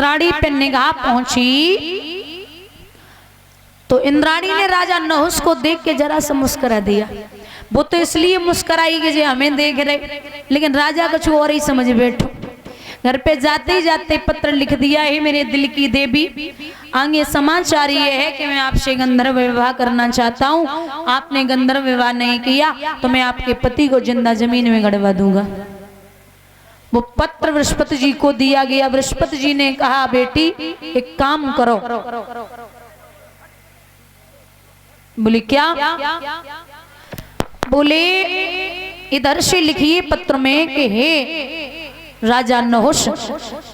इंद्राणी पे निगाह पहुंची तो इंद्राणी ने राजा नहुस को देख के जरा सा मुस्कुरा दिया। वो तो इसलिए मुस्कुराई कि जो हमें देख रहे, लेकिन राजा कुछ और ही समझ बैठो। घर पे जाते ही जाते पत्र लिख दिया है, मेरे दिल की देवी, आगे समाचार ये है कि मैं आपसे गंधर्व विवाह करना चाहता हूँ। आपने गंधर्व विवाह नहीं किया तो मैं आपके पति को जिंदा जमीन में गड़वा दूंगा। वो पत्र बृहस्पति जी को दिया गया। बृहस्पति जी ने कहा, बेटी एक काम करो। बोली क्या? बोले इधर से लिखिए पत्र में कि हे राजा नहुस,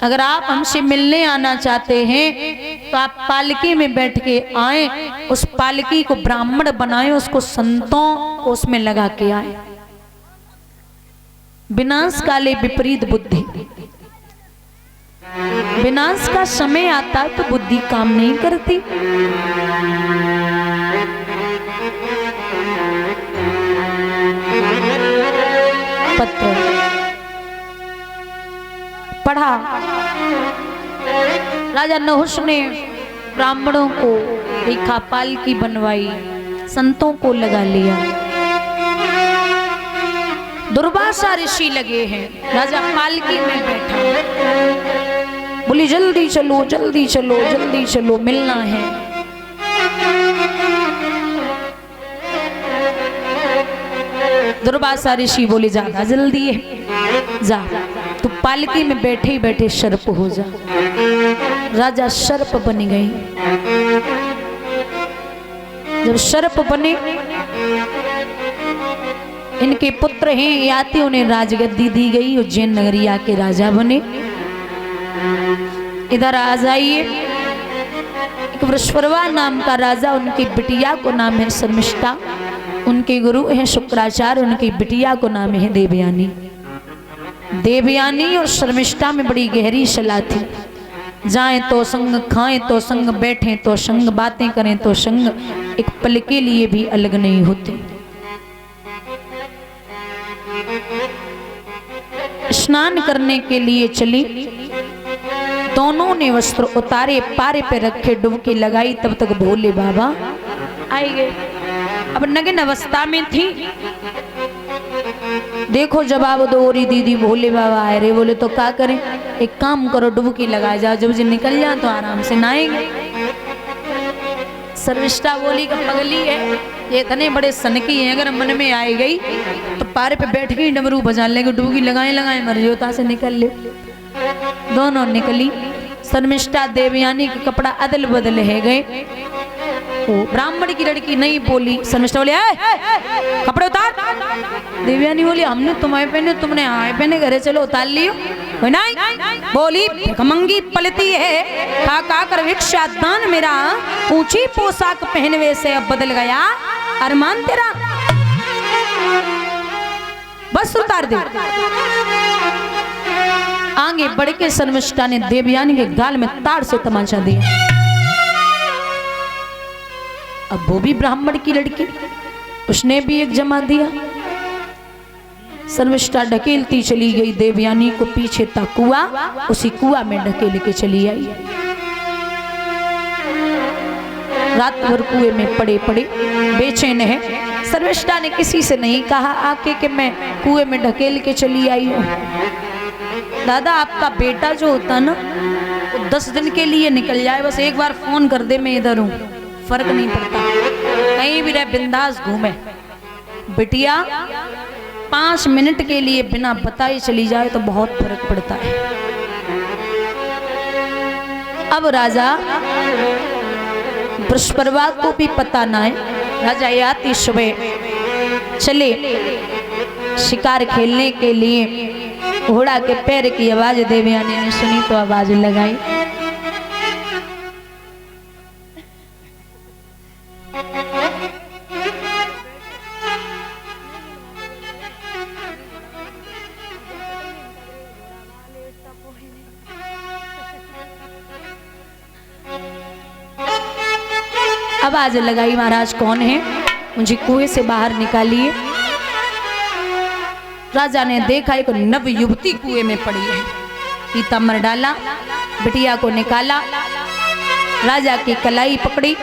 अगर आप हमसे मिलने आना चाहते हैं तो आप पालकी में बैठ के आए, उस पालकी को ब्राह्मण बनाए, उसको संतों को उसमें लगा के आए। विनाश काले विपरीत बुद्धि, विनाश का समय आता तो बुद्धि काम नहीं करती। पत्र पढ़ा। राजा नहुस ने ब्राह्मणों को देखा, पालकी बनवाई, संतों को लगा लिया। दुर्वासा ऋषि लगे हैं, राजा पालकी में बैठा। बोली जल्दी चलो जल्दी चलो जल्दी चलो, मिलना है। दुर्वासा ऋषि बोले ज्यादा जल्दी है, जा तू पालकी में बैठे ही बैठे सर्प हो जा। राजा सर्प बन गए। जब सर्प बने, इनके पुत्र हैं याति, उन्हें राजगद्दी दी गई, उज्जैन नगरिया के राजा बने। इधर आ जाइए, एक वृषपर्वा नाम का राजा, उनकी बिटिया को नाम है शर्मिष्ठा, उनके गुरु हैं शुक्राचार्य, उनकी बिटिया को नाम है देवयानी। देवयानी और शर्मिष्ठा में बड़ी गहरी सलाह थी। जाएं तो संग, खाएं तो संग, बैठें तो संग, बातें करें तो संग, एक पल के लिए भी अलग नहीं होते। स्नान करने के लिए चली, दोनों ने वस्त्र उतारे, पारे पे रखे, डुबकी लगाई, तब तक भोले बाबा आए गए। अब नग्न अवस्था में थी। देखो जवाब दो रही दीदी, भोले बाबा आए रे। बोले तो क्या करें? एक काम करो, डुबकी लगा जाओ, जब जी निकल जाए तो आराम से नहाएंगे। शर्मिष्ठा बोली कि पगली है, ये इतने बड़े सनकी हैं, अगर मन में आई गई तो पारे पे बैठ के डमरू बजा लेंगे, डुबकी लगाए लगाए मर जोता से निकल ले। दोनों निकली। शर्मिष्ठा देवयानी के कपड़ा अदल बदल है गए। ब्राह्मण की लड़की नहीं बोली। शर्मिष्ठा बोली कपड़े उतार। देवयानी बोली हमने तुम्हारे पहने, तुमने आए पहने, घरे चलो उतार लियो। नहीं बोली भिखमंगी पलती है, खा खा कर भिक्षा दान मेरा, ऊंची पोशाक पहनवे से अब बदल गया अरमान तेरा, बस उतार दे। आगे बढ़ के शर्मिष्ठा ने देवयानी के गाल में ताड़ से तमाचा दिया। अब वो भी ब्राह्मण की लड़की, उसने भी एक जमा दिया। शर्मिष्ठा ढकेलती चली गई देवयानी को, पीछे था कुआं, उसी कुआं में ढकेल के चली आई। रात भर कुएं में पड़े पड़े बेचैन है। शर्मिष्ठा ने किसी से नहीं कहा आके कि मैं कुएं में ढकेल के चली आई हूँ। दादा आपका बेटा जो होता ना, वो 10 दिन के लिए निकल जाए, बस एक बार फोन कर दे मैं इधर हूँ, फर्क नहीं पड़ता, कहीं भी रहे बिंदास घूमे। बिटिया 5 मिनट के लिए बिना बताए चली जाए तो बहुत फर्क पड़ता है। अब राजा वृषपर्वा को भी पता ना है। राजा याति सुबह चले शिकार खेलने के लिए। घोड़ा के पैर की आवाज देवयानी ने सुनी तो आवाज लगाई। आवाज लगाई, महाराज कौन है, मुझे कुएं से बाहर निकालिए। राजा ने देखा एक नव युवती कुएं में पड़ी है। पीताम्बर डाला, बिटिया को निकाला, राजा की कलाई पकड़ी।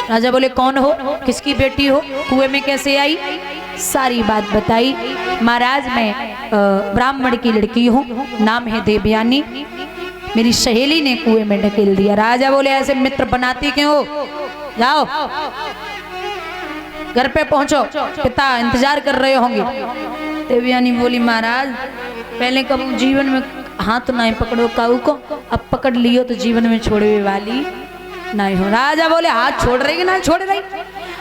राजा बोले कौन हो, किसकी बेटी हो, कुएं में कैसे आई, सारी बात बताई। महाराज मैं ब्राह्मण की लड़की हूँ, नाम है देवयानी, मेरी सहेली ने कुएं में ढकेल दिया। राजा बोले ऐसे मित्र बनाती क्यों हो, जाओ घर पे पहुंचो, पिता इंतजार कर रहे होंगे। देवयानी बोली महाराज पहले कभी जीवन में हाथ ना पकड़ो काऊ को, अब पकड़ लियो तो जीवन में छोड़ने वाली नहीं हो। राजा बोले हाथ छोड़ रही कि ना छोड़ रही,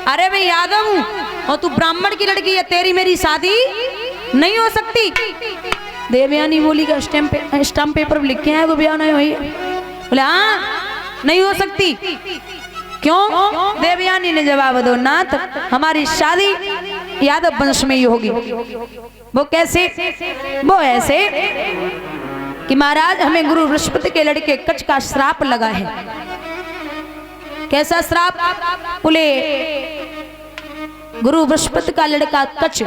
अरे मैं यादव हूँ और तू ब्राह्मण की लड़की है, तेरी मेरी शादी नहीं हो सकती। देवयानी बोली का स्टाम्प पेपर लिख के आए वो ब्याह नहीं हुई। बोले हाँ नहीं हो सकती, क्यों? देवयानी ने जवाब दो नाथ हमारी शादी यादव वंश में ही होगी। वो कैसे? वो ऐसे कि महाराज हमें गुरु बृहस्पति के लड़के कच का श्राप लगा है। कैसा श्राप? बोले गुरु बृहस्पति का लड़का कच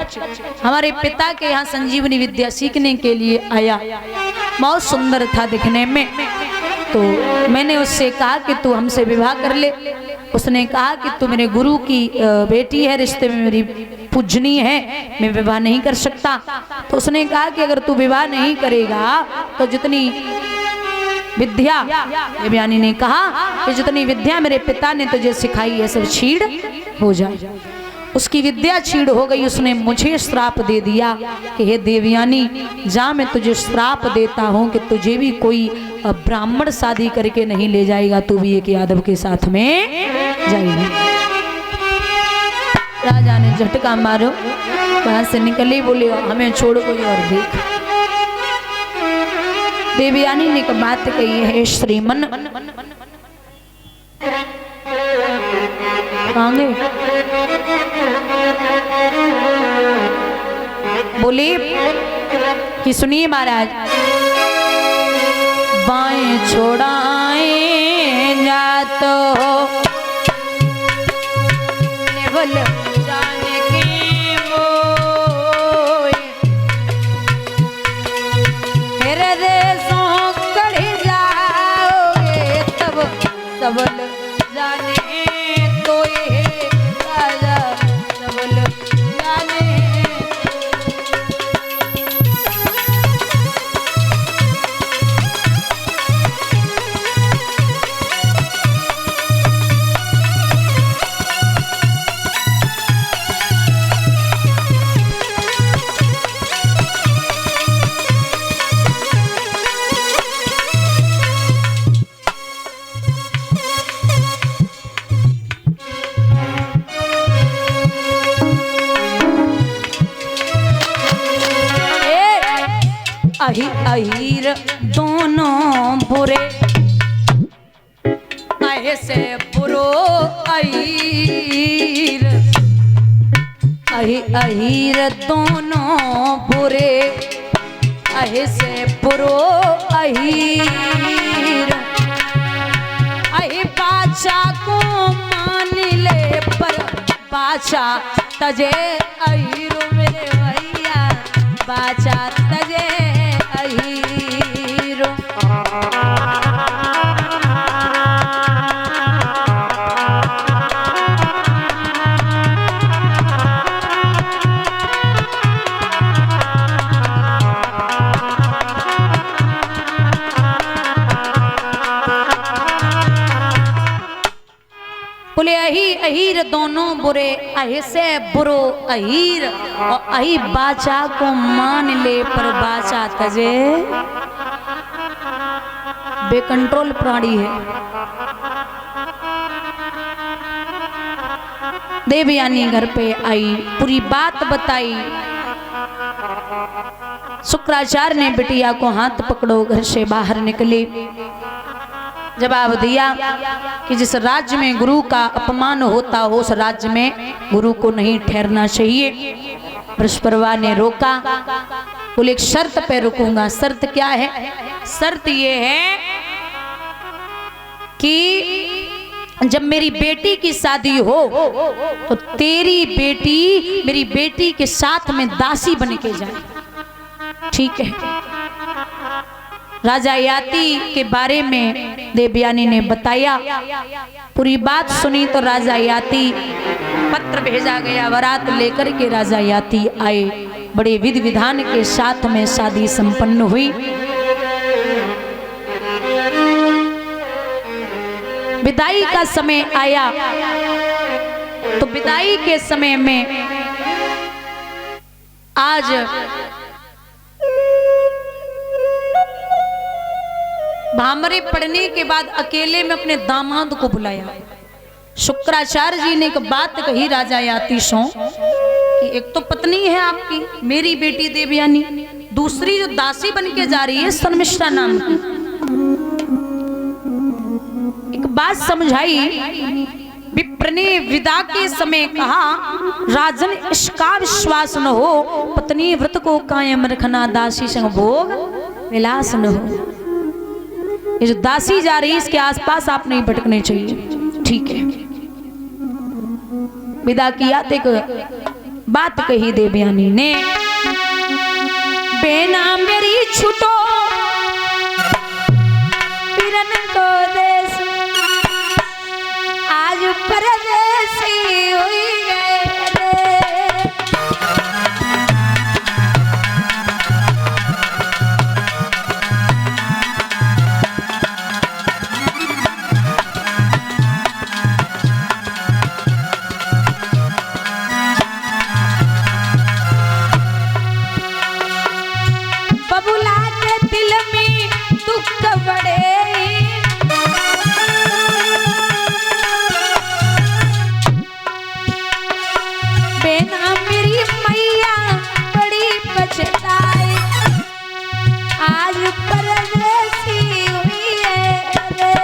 हमारे पिता के यहाँ संजीवनी विद्या सीखने के लिए आया, बहुत सुंदर था दिखने में। तो मैंने उससे कहा कि तू हमसे विवाह कर ले। उसने कहा कि तू मेरे गुरु की बेटी है, रिश्ते में मेरी पूजनी है, मैं विवाह नहीं कर सकता। तो उसने कहा कि अगर तू विवाह नहीं करेगा तो जितनी विद्या, देवयानी ने कहा कि जितनी विद्या मेरे पिता ने तुझे सिखाई है सब छीड़ हो जाए। उसकी विद्या छीड़ हो गई। उसने मुझे श्राप दे दिया कि हे देवयानी जा मैं तुझे श्राप देता हूँ कि तुझे भी कोई ब्राह्मण शादी करके नहीं ले जाएगा, तू भी एक यादव के साथ में जाएगी। राजा ने झटका मारो, वहां से निकले, बोले हमें छोड़ कोई और देख। देवयानी ने एक बात कही है श्रीमन मांगे, बोले कि सुनिए महाराज बाएं छोड़ाए जा तो नेवल जाने के मोए, फिर देशों कढ़ जाओगे तब सबल जाने तो ये राजा सबल जाने। अहीर दोनों बुरे ऐसे बुरो अहीर, अहीर दोनों बुरे ऐसे बुरो अहीर, अही बाचा को मान ले पर बाचा तजे अहीर मेरे भैया, बाचा तजे अहीरो। बोले अही अहीर दोनों बुरे ऐसे बुरो अहीर, और अही बाचा को मान ले पर बाचा तजे, बेकंट्रोल प्राणी है। देवयानी घर पे आई, पूरी बात बताई। शुक्राचार्य ने बिटिया को हाथ पकड़ो घर से बाहर निकले, जवाब दिया कि जिस राज्य में गुरु का अपमान होता हो उस राज्य में गुरु को नहीं ठहरना चाहिए। बृहस्पति ने रोका, बोले एक शर्त पे रुकूंगा। शर्त क्या है? शर्त ये है कि जब मेरी बेटी की शादी हो तो तेरी बेटी मेरी बेटी के साथ में दासी बन के जाए। ठीक है? राजा याति के बारे में देवयानी ने बताया। पूरी बात सुनी तो राजा याति, पत्र भेजा गया, बारात लेकर के राजा याति आए। बड़े विधि विधान के साथ में शादी संपन्न हुई। विदाई का समय आया तो विदाई के समय में आज भामरे पढ़ने के बाद अकेले में अपने दामाद को बुलाया। शुक्राचार्य जी ने एक बात कही राजा याति सो कि एक तो पत्नी है आपकी, मेरी बेटी देवयानी, दूसरी जो दासी बन के जा रही है शर्मिष्ठा नाम की। एक बात समझाई। विप्र ने विदा के समय कहा, राजन इसका विश्वास न हो, पत्नी व्रत को कायम रखना, दासी संग भोग विलास न हो। ये जो दासी जा रही है इसके आसपास आप नहीं भटकने चाहिए। ठीक है। विदा किया तो एक बात कही देवयानी ने, बेना मेरी छुटो पिरन को देश, आज परदेसी हुई गए रे। बबुला के दिल में दुख बड़े, बेना मेरी मैया बड़ी पछताए, आज परदेसी हुई है रे।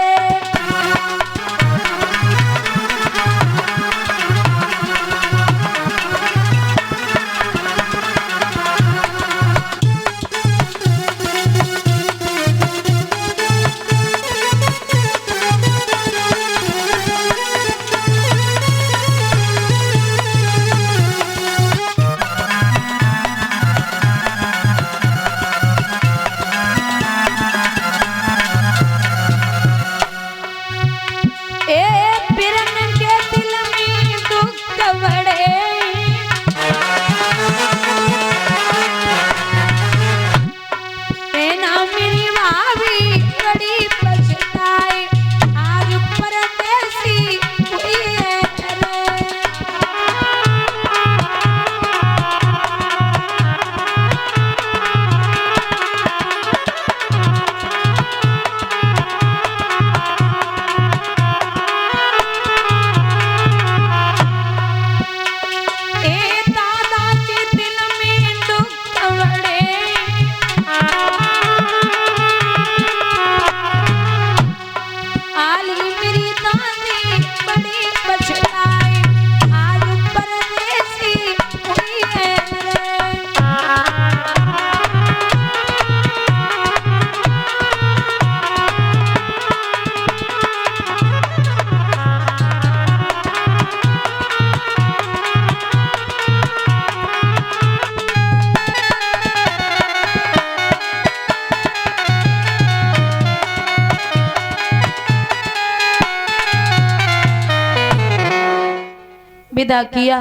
विदा किया।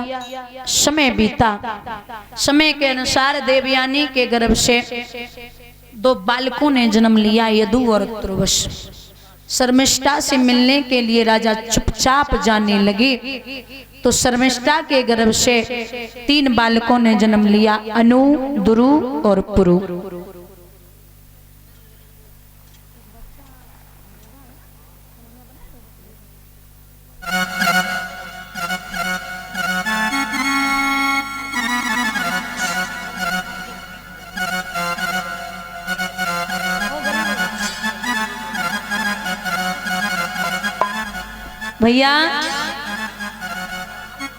समय बीता। समय के अनुसार देवयानी के गर्भ से दो बालकों ने जन्म लिया, यदु और तुर्वश। शर्मिष्ठा से मिलने के लिए राजा चुपचाप जाने लगे तो शर्मिष्ठा के गर्भ से 3 बालकों ने जन्म लिया, अनु, दुरु और पुरु। भैया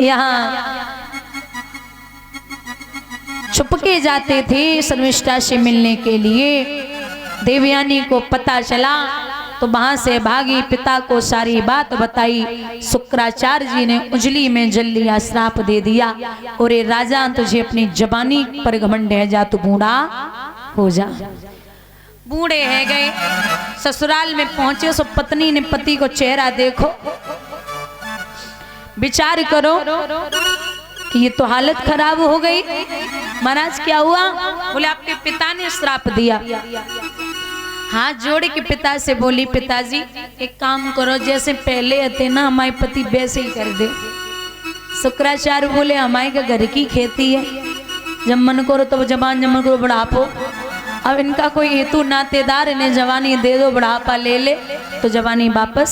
यहाँ छुपके जाते थे शर्मिष्ठा से मिलने के लिए। देवयानी को पता चला तो वहां से भागी, पिता को सारी बात बताई। शुक्राचार्य जी ने उंजली में जल लिया, श्राप दे दिया, और ये राजा तुझे अपनी जबानी पर घमंड है, जा तू बूढ़ा हो जा। बूढ़े है गए, ससुराल में पहुंचे, सो पत्नी ने पति को चेहरा देखो, विचार करो कि ये तो हालत खराब हो गई। महाराज क्या हुआ? बोले आपके पिता ने श्राप दिया। हाथ जोड़ के पिता से बोली, पिताजी एक काम करो, जैसे पहले थे ना हमारे पति वैसे ही कर दे। शुक्राचार्य बोले हमारे का घर की खेती है, जब मन करो तब जवान, जब मन करो बुढ़ापो। अब इनका कोई हेतु नातेदार इन्हें जवानी दे दो, बुढ़ापा ले ले तो जवानी वापस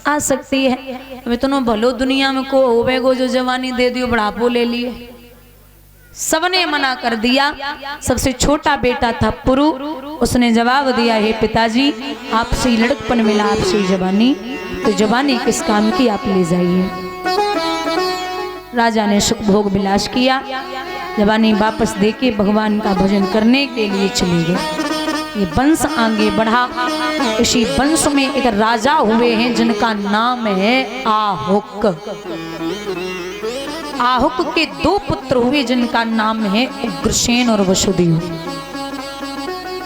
आ सकती है। अब इतना भलो दुनिया में को होवेगो जो जवानी दे दियो बुढ़ापो ले लिए। सबने मना कर दिया। सबसे छोटा बेटा था पुरु, उसने जवाब दिया, हे पिताजी आपसे ही लड़कपन मिला, आपसे ही जवानी, तो जवानी किस काम की, आप ले जाइए। राजा ने सुख भोग विलास किया, जवानी वापस देके भगवान का भजन करने के लिए चले गए। ये वंश आगे बढ़ा। इसी वंश में एक राजा हुए हैं जिनका नाम है आहुक। आहुक के 2 पुत्र हुए जिनका नाम है उग्रसेन और वसुदेव।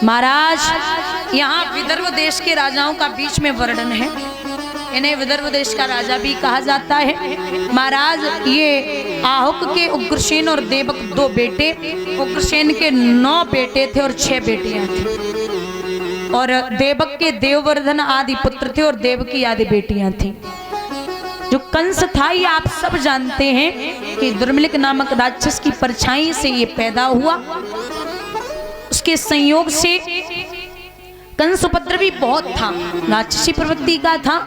महाराज यहाँ विदर्भ देश के राजाओं का बीच में वर्णन है, इन्हें विदर्भ देश का राजा भी कहा जाता है। महाराज ये आहुक के उग्रसेन और देवक 2 बेटे, उग्रसेन के 9 बेटे थे और 6 बेटियां थी, और देवक के देववर्धन आदि पुत्र थे और देवकी आदि बेटियां थी। जो कंस था ये आप सब जानते हैं कि दुर्मिलिक नामक राक्षस की परछाई से ये पैदा हुआ। उसके संयोग से कंस उपद्रवी बहुत था, राक्षसी प्रवृत्ति का था।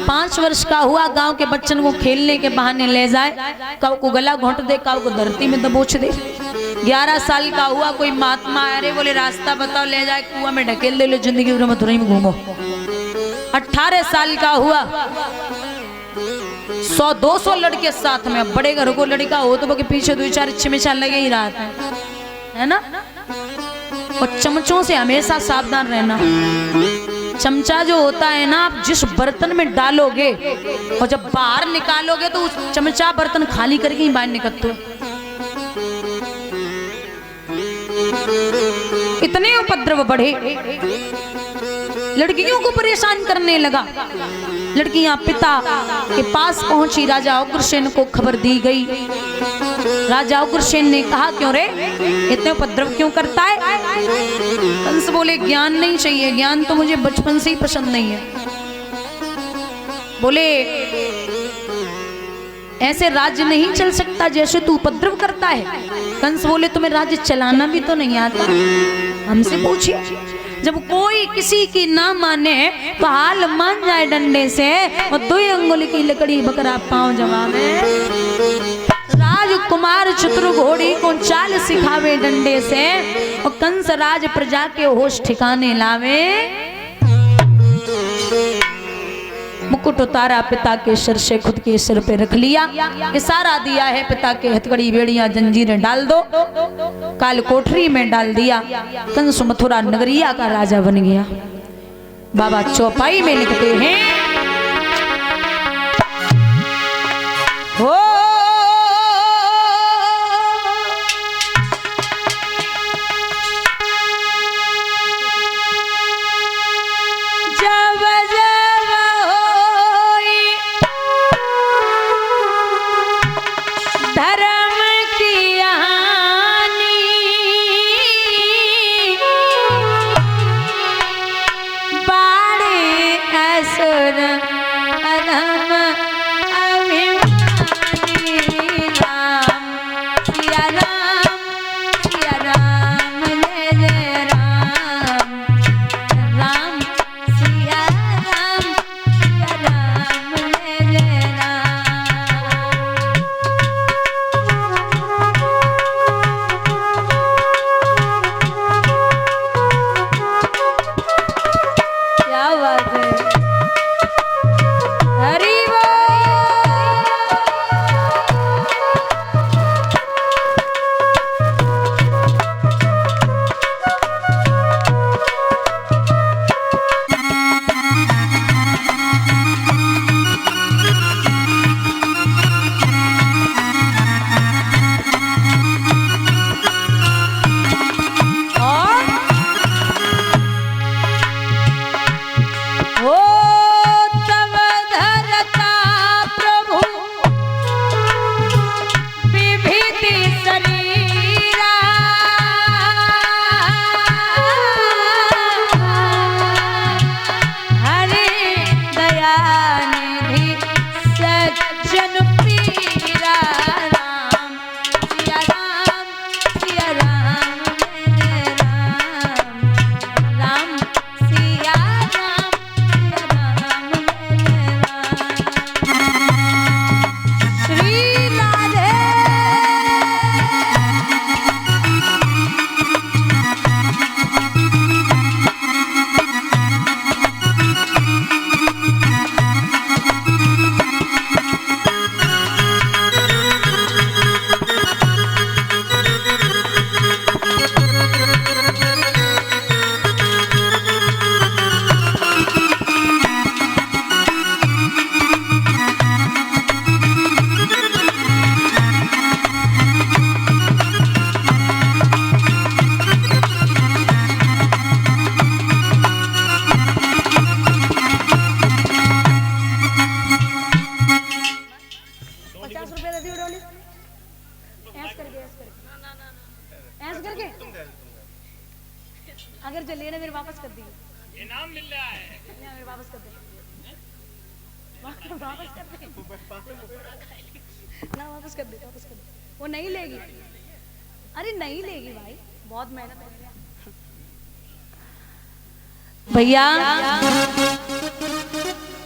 5 वर्ष का हुआ, गांव के बच्चन को खेलने के बहाने ले जाए, कब को गला घोंट दे, कब को धरती में दबोच दे। 11 साल का हुआ, कोई महात्मा आए रे, बोले रास्ता बताओ, ले जाए कुआं में ढकेल दे, लो जिंदगी भर मथुरा में घूमो। 18 साल का हुआ, 100-200 लड़के साथ में, बड़े घर को लड़का हो तो के पीछे 2-4 छिमेशा लगे ही रहा है ना। और चमचों से हमेशा सावधान रहना। चमचा जो होता है ना, आप जिस बर्तन में डालोगे और जब बाहर निकालोगे तो उस चमचा बर्तन खाली करके ही बाहर निकलते हो। इतने उपद्रव बढ़े, लड़कियों को परेशान करने लगा। लड़कियां पिता के पास पहुंची, राजा उग्रसेन को खबर दी गई। राजा उग्रसेन ने कहा, क्यों रे इतने उपद्रव क्यों करता है? कंस बोले, ज्ञान नहीं चाहिए, ज्ञान तो मुझे बचपन से ही पसंद नहीं है। बोले ऐसे राज्य नहीं चल सकता जैसे तू उपद्रव करता है। कंस बोले, तुम्हें राज्य चलाना भी तो नहीं आता, हमसे पूछिए। जब कोई किसी की ना माने तो हाल मान जाए डंडे से, और 2 अंगुल की लकड़ी बकरा पांव जमावे। राजकुमार चतुर घोड़ी को चाल सिखावे डंडे से, और कंस राज प्रजा के होश ठिकाने लावे। मुकुट उतारा, पिता के सिर से खुद के सिर पे रख लिया, इशारा दिया है पिता के हथकड़ी बेड़ियां जंजीरें डाल दो, काल कोठरी में डाल दिया। कंस मथुरा नगरिया का राजा बन गया। बाबा चौपाई में लिखते हैं, हो हरि बोल। ना वापस कर दे, वापस कर दे। वो नहीं लेगी, अरे नहीं लेगी भाई, बहुत मेहनत है भैया।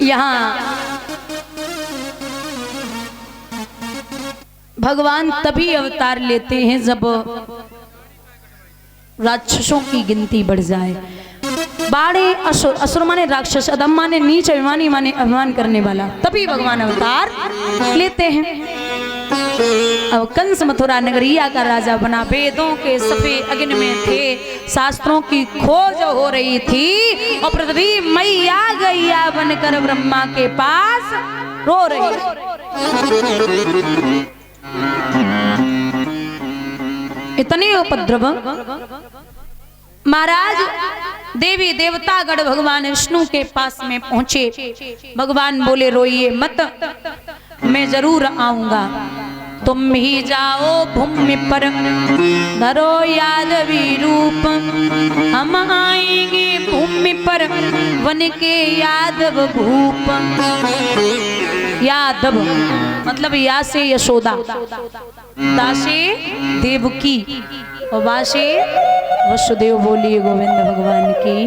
यहाँ भगवान तभी अवतार लेते हैं जब राक्षसों की गिनती बढ़ जाए। बाड़े असुर, असुर माने राक्षस, अधम माने नीच, अभिमानी माने अभिमान करने वाला, तभी भगवान अवतार लेते हैं। अब कंस मथुरा नगरिया का राजा बना, वेदों के सफे अग्नि में थे, शास्त्रों की खोज हो रही थी, और पृथ्वी मैया गैया बनकर ब्रह्मा के पास रो रही। इतने उपद्रव महाराज देवी देवता गण भगवान विष्णु के पास में पहुंचे। भगवान बोले रोइए मत, मैं जरूर आऊंगा, तुम ही जाओ भूमि पर, धरो यादवी रूप, हम आएंगे भूमि पर, वन के यादव भूप। यादव मतलब या से यशोदा, दा से देवकी, और वा से वसुदेव। बोलिए गोविंद भगवान की।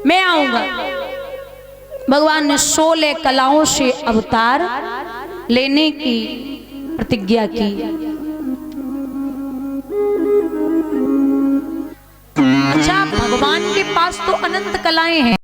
मैं आऊंगा। भगवान ने 16 कलाओं से अवतार लेने की प्रतिज्ञा की। अच्छा, भगवान के पास तो अनंत कलाएं हैं,